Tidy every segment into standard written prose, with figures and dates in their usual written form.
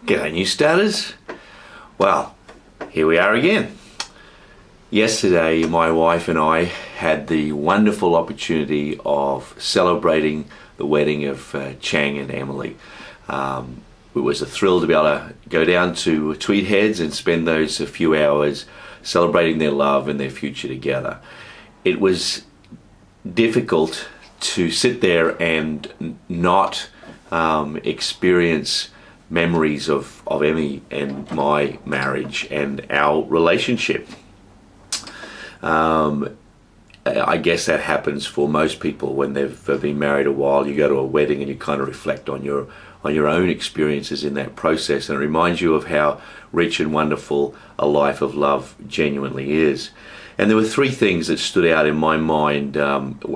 G'day new starters. Well, here we are again. Yesterday my wife and I had the wonderful opportunity of celebrating the wedding of Chang and Emily. It was a thrill to be able to go down to Tweed Heads and spend those a few hours celebrating their love and their future together. It was difficult to sit there and not experience memories of Emmy and my marriage and our relationship. I guess that happens for most people when they've been married a while. You go to a wedding and you kind of reflect on your own experiences in that process, and it reminds you of how rich and wonderful a life of love genuinely is. And there were three things that stood out in my mind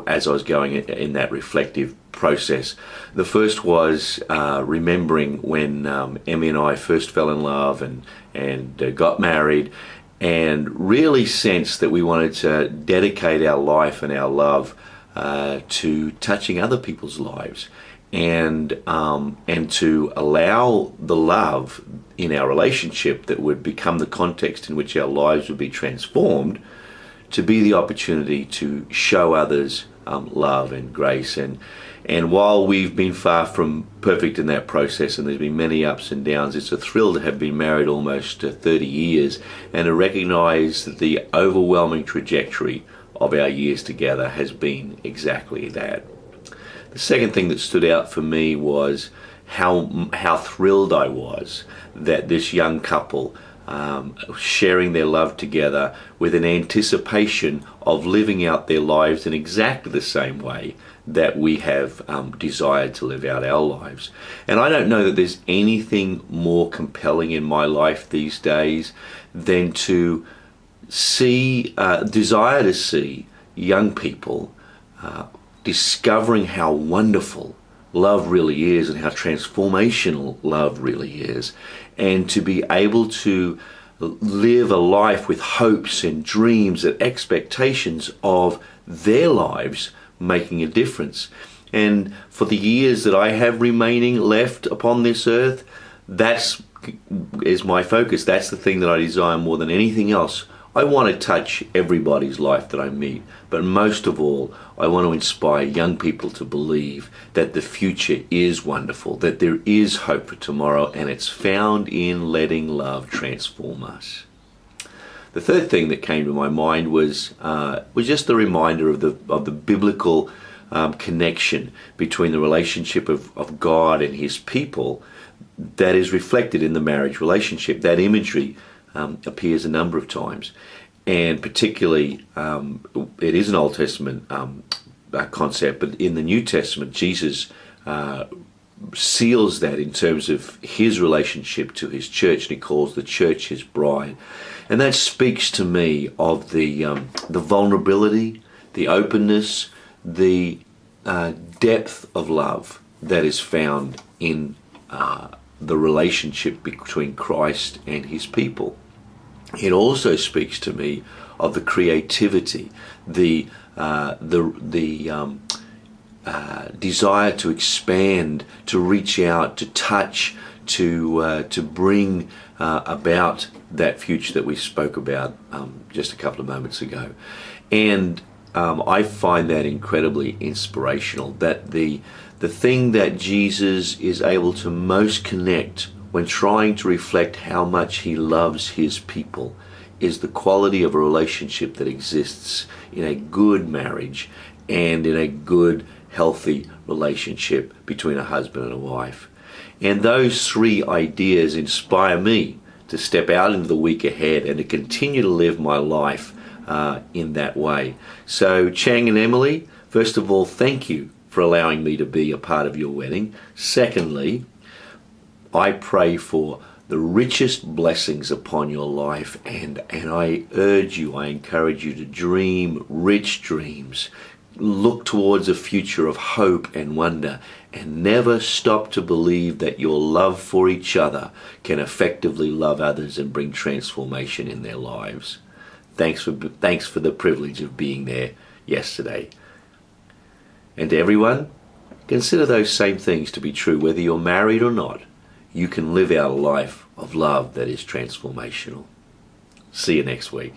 as I was going in that reflective process. The first was remembering when Emmy and I first fell in love and got married, and really sensed that we wanted to dedicate our life and our love to touching other people's lives, and to allow the love in our relationship that would become the context in which our lives would be transformed to be the opportunity to show others love and grace. And while we've been far from perfect in that process, and there's been many ups and downs, it's a thrill to have been married almost 30 years and to recognize that the overwhelming trajectory of our years together has been exactly that. The second thing that stood out for me was how thrilled I was that this young couple sharing their love together with an anticipation of living out their lives in exactly the same way that we have desired to live out our lives. And I don't know that there's anything more compelling in my life these days than to desire to see young people discovering how wonderful love really is and how transformational love really is, and to be able to live a life with hopes and dreams and expectations of their lives making a difference. And for the years that I have remaining left upon this earth, that is my focus. That's the thing that I desire more than anything else. I want to touch everybody's life that I meet, but most of all, I want to inspire young people to believe that the future is wonderful, that there is hope for tomorrow, and it's found in letting love transform us. The third thing that came to my mind was just the reminder of the biblical connection between the relationship of God and His people that is reflected in the marriage relationship. That imagery appears a number of times, and particularly it is an Old Testament concept, but in the New Testament Jesus seals that in terms of His relationship to His church, and He calls the church His bride. And that speaks to me of the vulnerability, the openness, the depth of love that is found in the relationship between Christ and His people. It also speaks to me of the creativity, the desire to expand, to reach out, to touch, to bring about that future that we spoke about just a couple of moments ago. And I find that incredibly inspirational, that the thing that Jesus is able to most connect when trying to reflect how much He loves His people is the quality of a relationship that exists in a good marriage and in a good, healthy relationship between a husband and a wife. And those three ideas inspire me to step out into the week ahead and to continue to live my life in that way. So Chang and Emily, first of all, thank you for allowing me to be a part of your wedding. Secondly, I pray for the richest blessings upon your life, and I urge you, I encourage you to dream rich dreams. Look towards a future of hope and wonder, and never stop to believe that your love for each other can effectively love others and bring transformation in their lives. Thanks for the privilege of being there yesterday. And to everyone, consider those same things to be true whether you're married or not. you can live out a life of love that is transformational. See you next week.